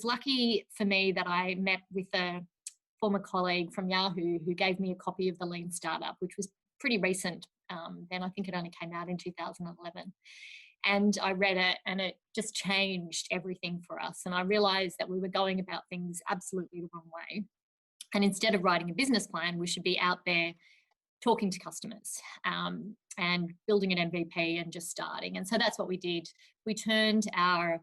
was lucky for me that I met with a former colleague from Yahoo who gave me a copy of the Lean Startup, which was pretty recent. Then I think it only came out in 2011. And I read it and it just changed everything for us. And I realized that we were going about things absolutely the wrong way. And instead of writing a business plan, we should be out there talking to customers and building an MVP and just starting. And so that's what we did. We turned our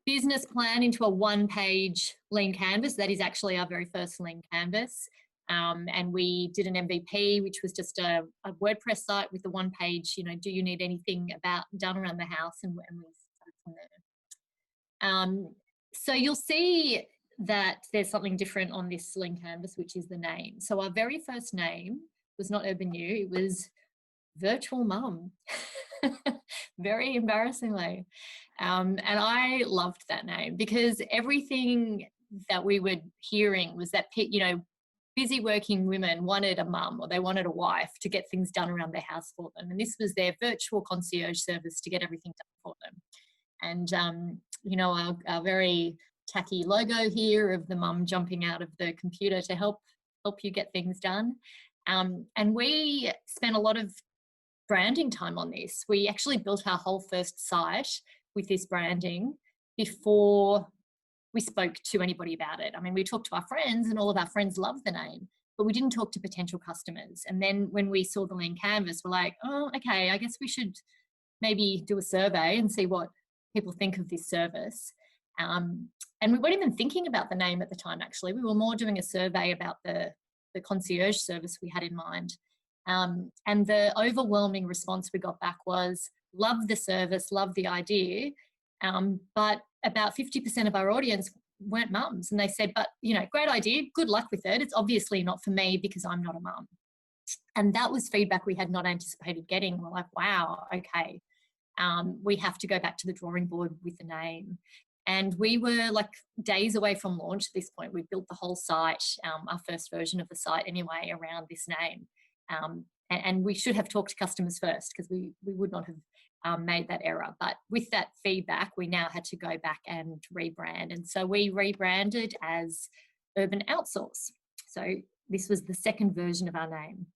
business plan into a one-page lean canvas. That is actually our very first lean canvas. And we did an MVP, which was just a WordPress site with the one page, do you need anything done around the house? And we started from there. So you'll see that there's something different on this lean canvas, which is the name. So our very first name was not UrbanYou, it was Virtual Mum. Very embarrassingly. And I loved that name because everything that we were hearing was that, busy working women wanted a mum or they wanted a wife to get things done around their house for them. And this was their virtual concierge service to get everything done for them. And, our very tacky logo here of the mum jumping out of the computer to help you get things done. And we spent a lot of branding time on this. We actually built our whole first site with this branding before we spoke to anybody about it. I mean, we talked to our friends and all of our friends loved the name, but we didn't talk to potential customers. And then when we saw the lean canvas, we're like, oh, okay, I guess we should maybe do a survey and see what people think of this service. And we weren't even thinking about the name at the time, actually. We were more doing a survey about the concierge service we had in mind. And the overwhelming response we got back was, love the service, love the idea. But about 50% of our audience weren't mums. And they said, but, great idea, good luck with it. It's obviously not for me because I'm not a mum. And that was feedback we had not anticipated getting. We're like, wow, okay. We have to go back to the drawing board with the name. And we were like days away from launch at this point. We built the whole site, our first version of the site anyway, around this name. And we should have talked to customers first because we would not have made that error. But with that feedback, we now had to go back and rebrand. And so we rebranded as Urban Outsource. So this was the second version of our name.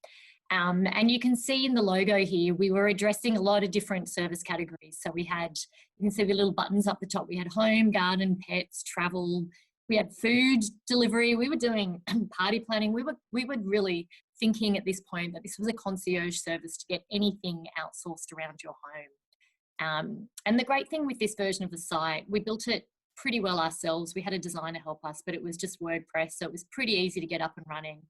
And you can see in the logo here, we were addressing a lot of different service categories. So you can see the little buttons up the top. We had home, garden, pets, travel. We had food delivery. We were doing party planning. We were really thinking at this point that this was a concierge service to get anything outsourced around your home. And the great thing with this version of the site, we built it pretty well ourselves. We had a designer help us, but it was just WordPress. So it was pretty easy to get up and running.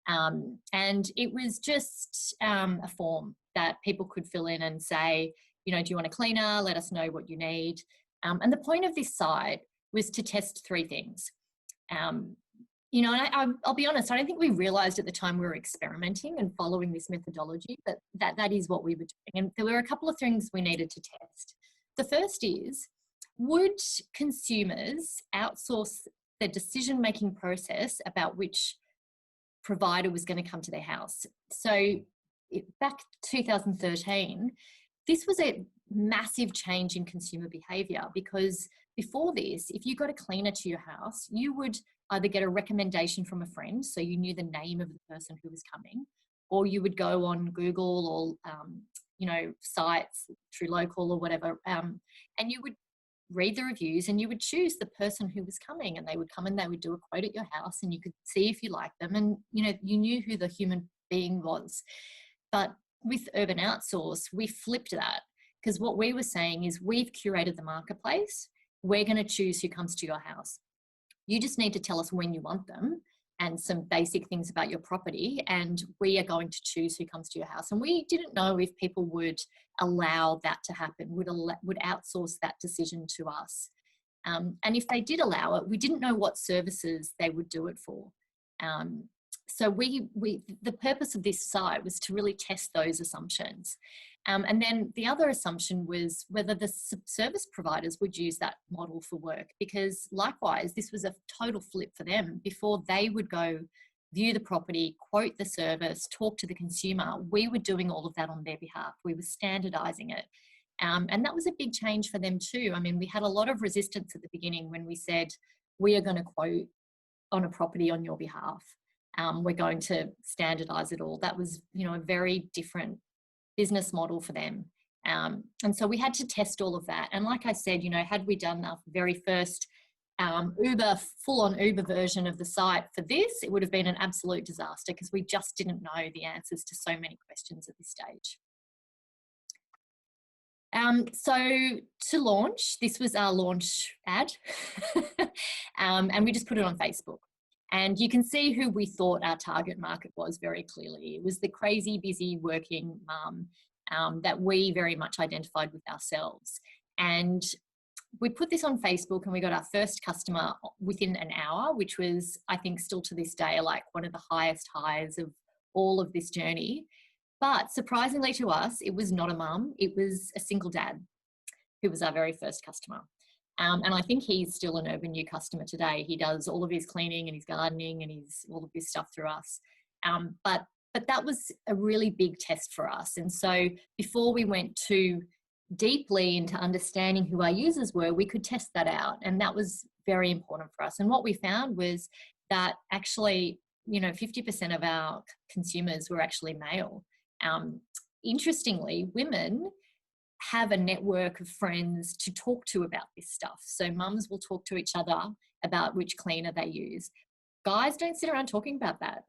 And it was just a form that people could fill in and say, do you want a cleaner? Let us know what you need. And the point of this site was to test three things. And I'll be honest, I don't think we realized at the time we were experimenting and following this methodology, but that is what we were doing. And there were a couple of things we needed to test. The first is, would consumers outsource their decision-making process about which provider was going to come to their house? So back 2013, this was a massive change in consumer behavior, because before this, if you got a cleaner to your house, you would either get a recommendation from a friend, so you knew the name of the person who was coming, or you would go on Google or sites through local or whatever, and you would read the reviews and you would choose the person who was coming, and they would come and they would do a quote at your house and you could see if you liked them, and you knew who the human being was. But with Urban Outsource, we flipped that, because what we were saying is, we've curated the marketplace. We're going to choose who comes to your house. You just need to tell us when you want them and some basic things about your property, and we are going to choose who comes to your house. And we didn't know if people would allow that to happen, would outsource that decision to us. And if they did allow it, we didn't know what services they would do it for. So the purpose of this site was to really test those assumptions. And then the other assumption was whether the service providers would use that model for work, because likewise, this was a total flip for them. Before they would go view the property, quote the service, talk to the consumer, we were doing all of that on their behalf. We were standardizing it. And that was a big change for them too. I mean, we had a lot of resistance at the beginning when we said, we are going to quote on a property on your behalf. We're going to standardize it all. That was, a very different business model for them. And so we had to test all of that. And like I said, had we done our very first full-on Uber version of the site for this, it would have been an absolute disaster because we just didn't know the answers to so many questions at this stage. So to launch, this was our launch ad, and we just put it on Facebook. And you can see who we thought our target market was very clearly. It was the crazy, busy, working mum that we very much identified with ourselves. And we put this on Facebook and we got our first customer within an hour, which was, I think, still to this day, like one of the highest highs of all of this journey. But surprisingly to us, it was not a mum, it was a single dad who was our very first customer. And I think he's still an UrbanYou customer today. He does all of his cleaning and his gardening and all of his stuff through us. But that was a really big test for us. And so before we went too deeply into understanding who our users were, we could test that out. And that was very important for us. And what we found was that actually, 50% of our consumers were actually male. Interestingly, women have a network of friends to talk to about this stuff. So mums will talk to each other about which cleaner they use. Guys don't sit around talking about that.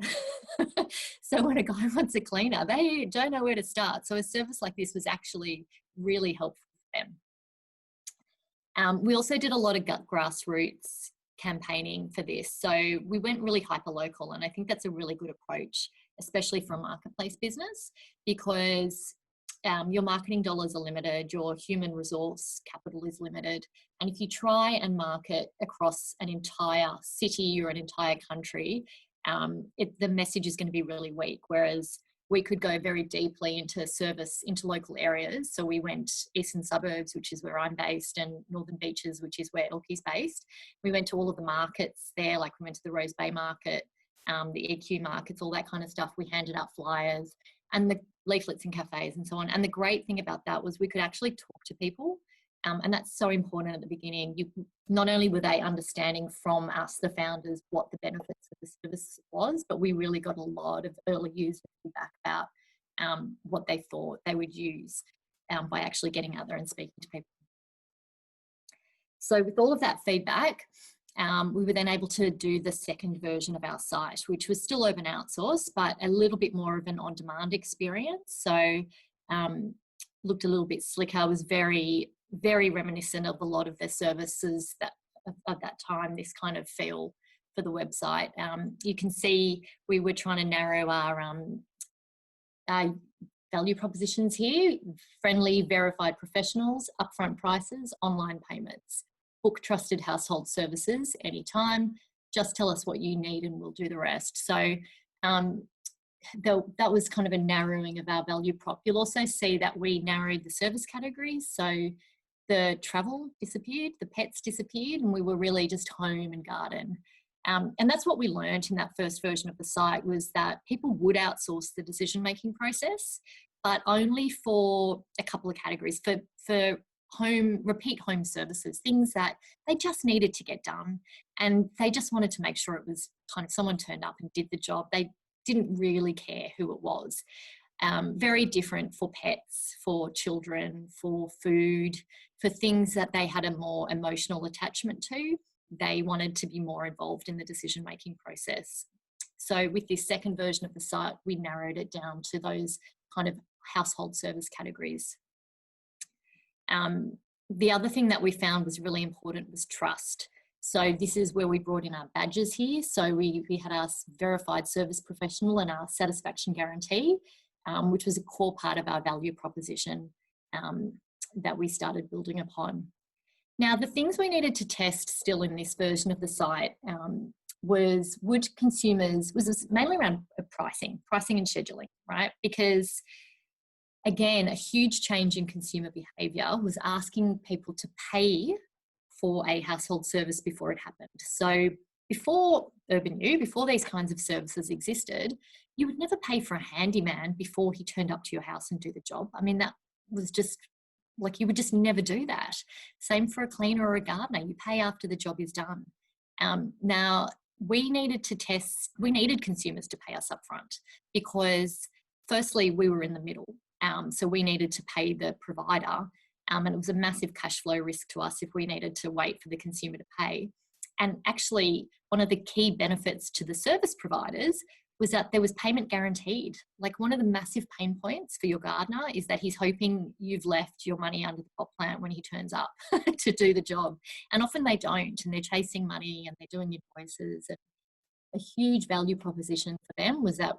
So when a guy wants a cleaner, they don't know where to start. So a service like this was actually really helpful for them. We also did a lot of grassroots campaigning for this. So we went really hyper-local, and I think that's a really good approach, especially for a marketplace business, because your marketing dollars are limited, your human resource capital is limited. And if you try and market across an entire city or an entire country, the message is going to be really weak. Whereas we could go very deeply into service, into local areas. So we went eastern suburbs, which is where I'm based, and northern beaches, which is where Elke's based. We went to all of the markets there, like we went to the Rose Bay market, the EQ markets, all that kind of stuff. We handed out flyers and the leaflets in cafes and so on. And the great thing about that was we could actually talk to people. And that's so important at the beginning. Not only were they understanding from us, the founders, what the benefits of the service was, but we really got a lot of early user feedback about what they thought they would use by actually getting out there and speaking to people. So with all of that feedback, we were then able to do the second version of our site, which was still open outsourced, but a little bit more of an on-demand experience. So looked a little bit slicker, was very, very reminiscent of a lot of the services that at that time, this kind of feel for the website. You can see we were trying to narrow our value propositions here: friendly, verified professionals, upfront prices, online payments, book trusted household services anytime, just tell us what you need and we'll do the rest. So that was kind of a narrowing of our value prop. You'll also see that we narrowed the service categories. So the travel disappeared, the pets disappeared, and we were really just home and garden. And that's what we learned in that first version of the site, was that people would outsource the decision-making process, but only for a couple of categories. For repeat home services, things that they just needed to get done, and they just wanted to make sure it was kind of someone turned up and did the job. They didn't really care who it was. Very different for pets, for children, for food, for things that they had a more emotional attachment to. They wanted to be more involved in the decision-making process. So with this second version of the site, we narrowed it down to those kind of household service categories. The other thing that we found was really important was trust. So this is where we brought in our badges here. So we had our verified service professional and our satisfaction guarantee, which was a core part of our value proposition that we started building upon. Now, the things we needed to test still in this version of the site was mainly around pricing and scheduling, right? Because again, a huge change in consumer behaviour was asking people to pay for a household service before it happened. So before UrbanYou, before these kinds of services existed, you would never pay for a handyman before he turned up to your house and do the job. I mean, that was just like, you would just never do that. Same for a cleaner or a gardener. You pay after the job is done. Now, we needed consumers to pay us upfront because firstly, we were in the middle. So we needed to pay the provider, and it was a massive cash flow risk to us if we needed to wait for the consumer to pay. And actually, one of the key benefits to the service providers was that there was payment guaranteed. Like, one of the massive pain points for your gardener is that he's hoping you've left your money under the pot plant when he turns up to do the job. And often they don't, and they're chasing money and they're doing invoices. And a huge value proposition for them was that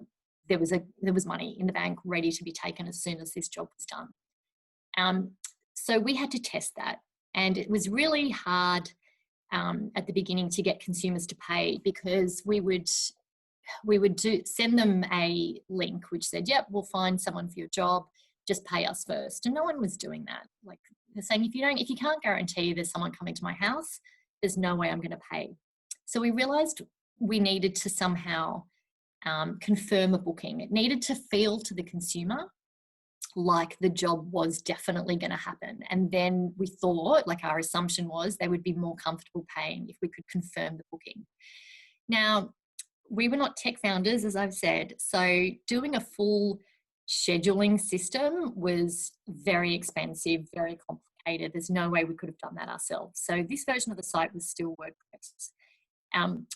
there was money in the bank ready to be taken as soon as this job was done. So we had to test that. And it was really hard at the beginning to get consumers to pay, because we would send them a link which said, yep, we'll find someone for your job, just pay us first. And no one was doing that. Like, they're saying, if you can't guarantee there's someone coming to my house, there's no way I'm going to pay. So we realized we needed to somehow confirm a booking. It needed to feel to the consumer like the job was definitely going to happen. And then we thought, like, our assumption was they would be more comfortable paying if we could confirm the booking. Now, we were not tech founders, as I've said, so doing a full scheduling system was very expensive, very complicated. There's no way we could have done that ourselves. So this version of the site was still WordPress.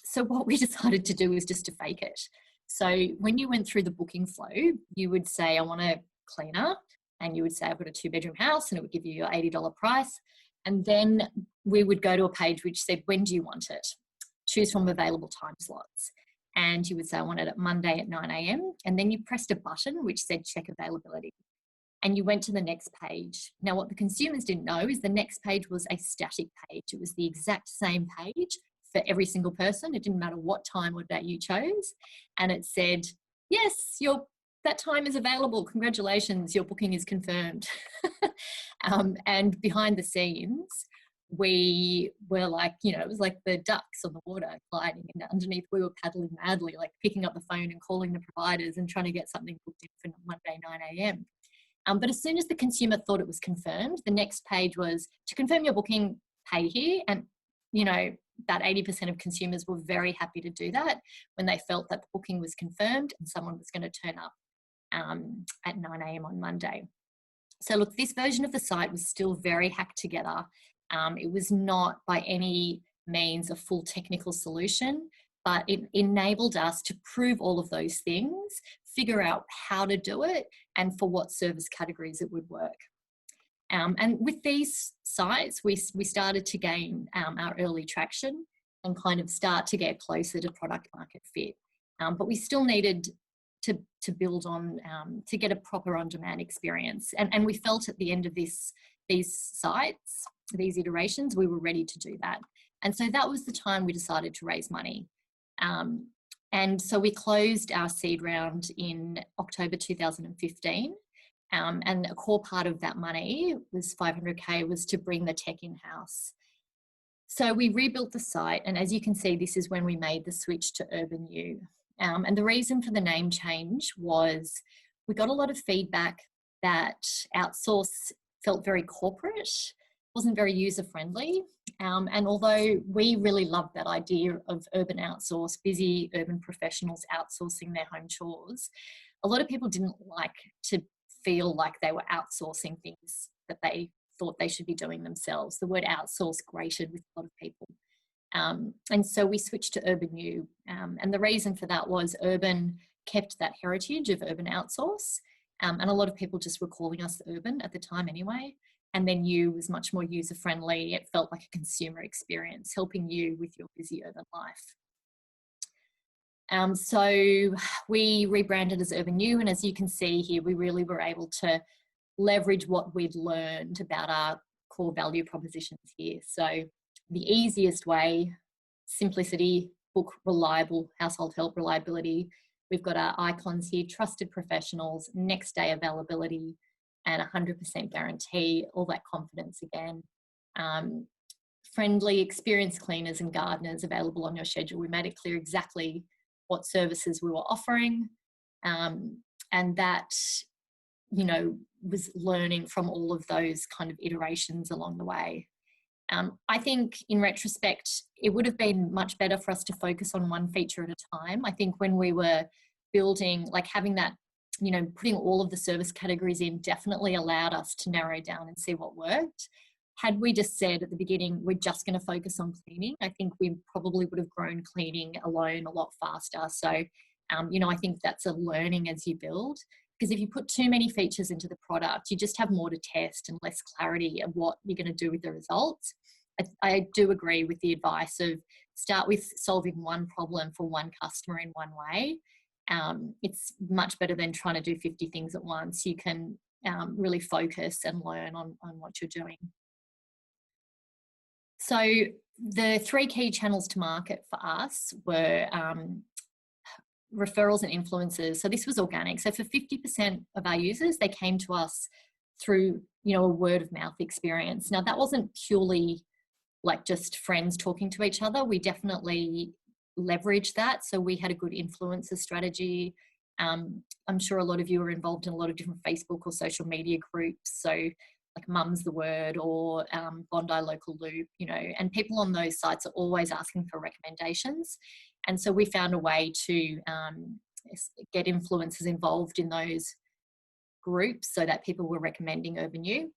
So what we decided to do was just to fake it. So when you went through the booking flow, you would say, I want a cleaner, and you would say, I've got a 2-bedroom house, and it would give you your $80 price. And then we would go to a page which said, when do you want it? Choose from available time slots. And you would say, I want it at Monday at 9 a.m. And then you pressed a button which said check availability. And you went to the next page. Now, what the consumers didn't know is the next page was a static page. It was the exact same page for every single person. It didn't matter what time or day you chose. And it said, yes, that time is available. Congratulations, your booking is confirmed. And behind the scenes, we were like, it was like the ducks on the water gliding, and underneath we were paddling madly, like picking up the phone and calling the providers and trying to get something booked in for Monday 9 a.m. But as soon as the consumer thought it was confirmed, the next page was to confirm your booking, pay here. And, about 80% of consumers were very happy to do that when they felt that the booking was confirmed and someone was going to turn up at 9 a.m. on Monday. So look, this version of the site was still very hacked together. It was not by any means a full technical solution, but it enabled us to prove all of those things, figure out how to do it, and for what service categories it would work. And with these sites, we started to gain our early traction and kind of start to get closer to product market fit. But we still needed to build on, to get a proper on-demand experience. And we felt at the end of these sites, these iterations, we were ready to do that. And so that was the time we decided to raise money. And so we closed our seed round in October 2015. And a core part of that money was $500K, was to bring the tech in-house. So we rebuilt the site, and as you can see, this is when we made the switch to UrbanYou. And the reason for the name change was we got a lot of feedback that outsource felt very corporate, wasn't very user-friendly. And although we really loved that idea of urban outsource, busy urban professionals outsourcing their home chores, a lot of people didn't like to feel like they were outsourcing things that they thought they should be doing themselves. The word outsource grated with a lot of people. And so we switched to UrbanYou. And the reason for that was Urban kept that heritage of urban outsource. And a lot of people just were calling us Urban at the time anyway. And then You was much more user-friendly. It felt like a consumer experience, helping you with your busy urban life. So we rebranded as UrbanYou, and as you can see here, we really were able to leverage what we'd learned about our core value propositions here. So the easiest way, simplicity, book, reliable, household help, reliability. We've got our icons here, trusted professionals, next day availability, and 100% guarantee, all that confidence again. Friendly, experienced cleaners and gardeners available on your schedule. We made it clear exactly what services we were offering, and that, was learning from all of those kind of iterations along the way. I think in retrospect, it would have been much better for us to focus on one feature at a time. I think when we were building, like having that, you know, putting all of the service categories in definitely allowed us to narrow down and see what worked. Had we just said at the beginning, we're just going to focus on cleaning, I think we probably would have grown cleaning alone a lot faster. So, you know, I think that's a learning as you build, because if you put too many features into the product, you just have more to test and less clarity of what you're going to do with the results. I do agree with the advice of start with solving one problem for one customer in one way. It's much better than trying to do 50 things at once. You can really focus and learn on what you're doing. So the 3 key channels to market for us were referrals and influencers. So this was organic. So for 50% of our users, they came to us through, you know, a word of mouth experience. Now that wasn't purely like just friends talking to each other. We definitely leveraged that. So we had a good influencer strategy. I'm sure a lot of you are involved in a lot of different Facebook or social media groups. So like Mum's the Word or Bondi Local Loop, you know, and people on those sites are always asking for recommendations. And so we found a way to get influencers involved in those groups so that people were recommending UrbanYou.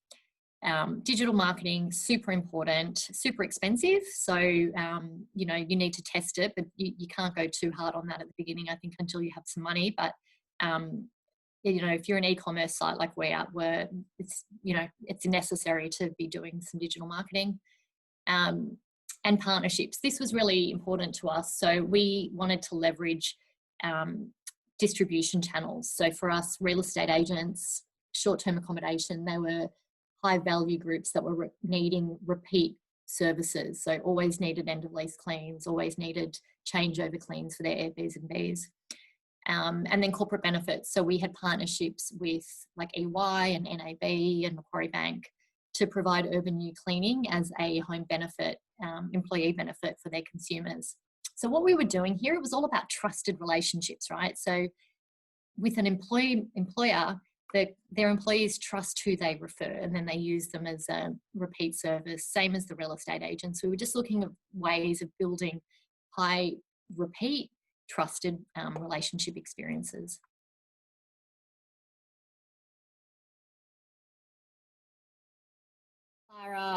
Digital marketing, super important, super expensive. So, you know, you need to test it, but you can't go too hard on that at the beginning, I think, until you have some money. But, you know, if you're an e-commerce site like we are, it's, you know, it's necessary to be doing some digital marketing. And partnerships. This was really important to us. So we wanted to leverage distribution channels. So for us, real estate agents, short-term accommodation, they were high value groups that were needing repeat services. So always needed end of lease cleans, always needed changeover cleans for their Airbnbs. And then corporate benefits. So we had partnerships with like EY and NAB and Macquarie Bank to provide UrbanYou cleaning as a home benefit, employee benefit for their consumers. So what we were doing here, it was all about trusted relationships, right? So with an employer, their employees trust who they refer, and then they use them as a repeat service, same as the real estate agents. We were just looking at ways of building high repeat trusted relationship experiences.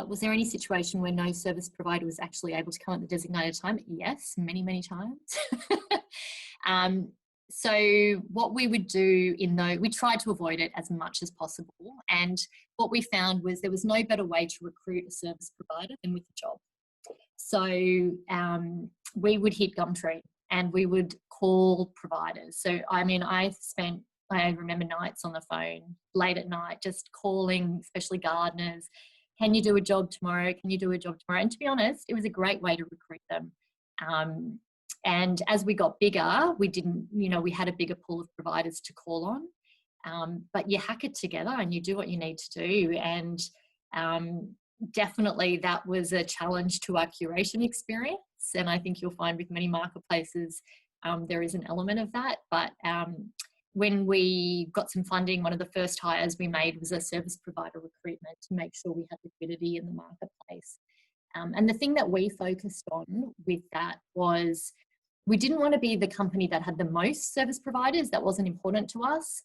Was there any situation where no service provider was actually able to come at the designated time? Yes, many, many times. So what we would do we tried to avoid it as much as possible. And what we found was there was no better way to recruit a service provider than with a job. So we would hit Gumtree and we would call providers. So, I mean, I remember nights on the phone, late at night, just calling, especially gardeners. Can you do a job tomorrow? Can you do a job tomorrow? And to be honest, it was a great way to recruit them. And as we got bigger, we didn't, you know, we had a bigger pool of providers to call on. But you hack it together and you do what you need to do. And definitely that was a challenge to our curation experience. And I think you'll find with many marketplaces, there is an element of that. But when we got some funding, one of the first hires we made was a service provider recruitment to make sure we had liquidity in the marketplace. And the thing that we focused on with that was we didn't want to be the company that had the most service providers. That wasn't important to us.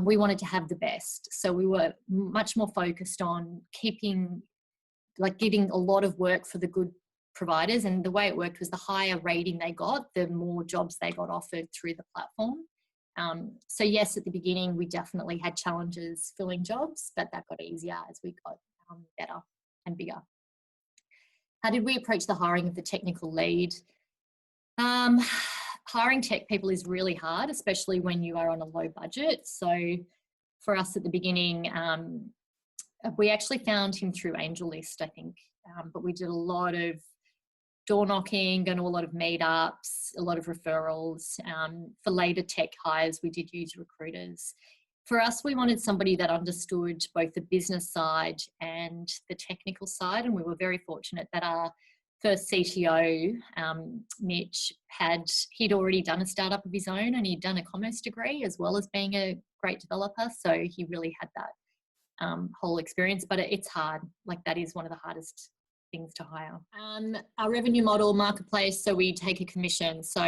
We wanted to have the best. So we were much more focused on giving a lot of work for the good providers. And the way it worked was the higher rating they got, the more jobs they got offered through the platform. So yes, at the beginning, we definitely had challenges filling jobs, but that got easier as we got better and bigger. How did we approach the hiring of the technical lead? Hiring tech people is really hard, especially when you are on a low budget. So for us at the beginning, we actually found him through AngelList, I think, but we did a lot of door knocking, going to a lot of meetups, a lot of referrals. For later tech hires, we did use recruiters. For us, we wanted somebody that understood both the business side and the technical side, and we were very fortunate that our first CTO, Mitch, he'd already done a startup of his own and he'd done a commerce degree as well as being a great developer. So he really had that whole experience, but it's hard. Like that is one of the hardest things to hire. Our revenue model marketplace, so we take a commission. So,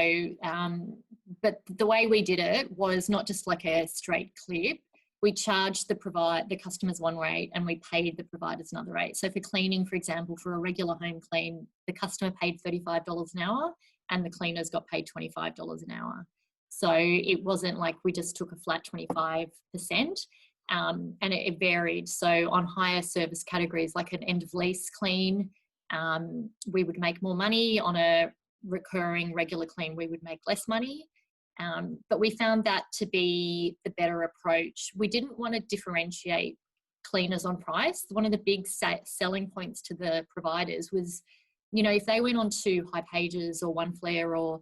but the way we did it was not just like a straight clip. We charged the customers one rate and we paid the providers another rate. So for cleaning, for example, for a regular home clean, the customer paid $35 an hour and the cleaners got paid $25 an hour. So it wasn't like we just took a flat 25%, and it varied. So on higher service categories like an end of lease clean, we would make more money. On a recurring regular clean, we would make less money. But we found that to be the better approach. We didn't want to differentiate cleaners on price. One of the big selling points to the providers was, you know, if they went on to Hipages or One Flare or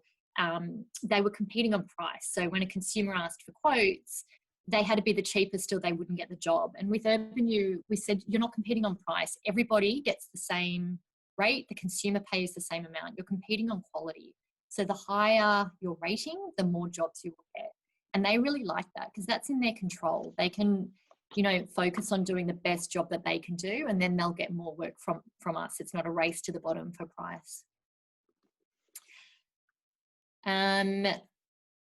they were competing on price. So when a consumer asked for quotes, they had to be the cheapest or they wouldn't get the job. And with UrbanYou, we said, you're not competing on price. Everybody gets the same rate. The consumer pays the same amount. You're competing on quality. So the higher your rating, the more jobs you will get. And they really like that because that's in their control. They can, you know, focus on doing the best job that they can do, and then they'll get more work from us. It's not a race to the bottom for price.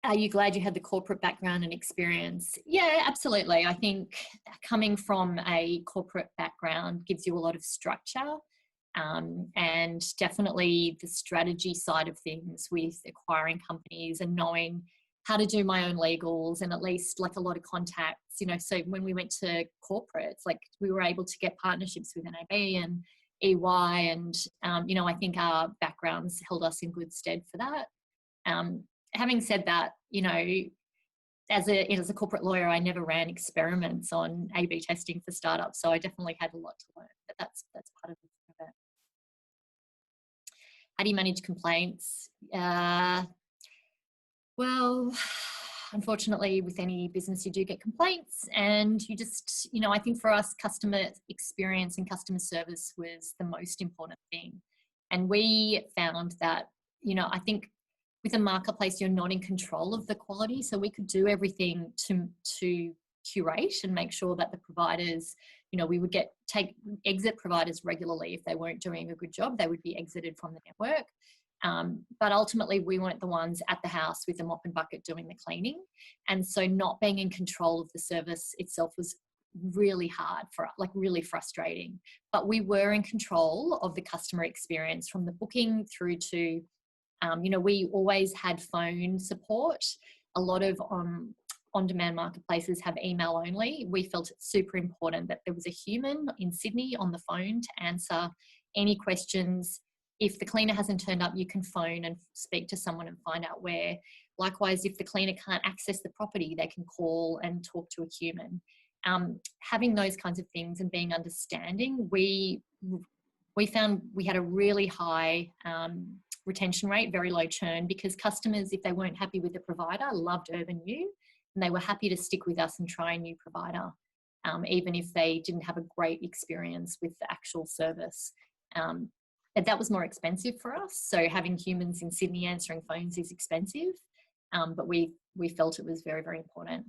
Are you glad you had the corporate background and experience? Yeah, absolutely. I think coming from a corporate background gives you a lot of structure, and definitely the strategy side of things with acquiring companies and knowing how to do my own legals and at least like a lot of contacts, you know. So when we went to corporates, like we were able to get partnerships with NAB and EY, and you know, I think our backgrounds held us in good stead for that. Having said that, you know, as a corporate lawyer, I never ran experiments on A/B testing for startups, so I definitely had a lot to learn. But that's part of it. How do you manage complaints? Well, unfortunately, with any business, you do get complaints, and you just, you know, I think for us, customer experience and customer service was the most important thing. And we found that, you know, I think with a marketplace, you're not in control of the quality. So we could do everything to curate and make sure that the providers, you know, we would exit providers regularly. If they weren't doing a good job, they would be exited from the network. But ultimately we weren't the ones at the house with the mop and bucket doing the cleaning. And so not being in control of the service itself was really hard really frustrating. But we were in control of the customer experience from the booking through to, you know, we always had phone support. A lot of on-demand marketplaces have email only. We felt it super important that there was a human in Sydney on the phone to answer any questions. If the cleaner hasn't turned up, you can phone and speak to someone and find out where. Likewise, if the cleaner can't access the property, they can call and talk to a human. Having those kinds of things and being understanding, we found we had a really high retention rate, very low churn, because customers, if they weren't happy with the provider, loved UrbanYou, and they were happy to stick with us and try a new provider, even if they didn't have a great experience with the actual service. And that was more expensive for us. So having humans in Sydney answering phones is expensive, but we felt it was very, very important.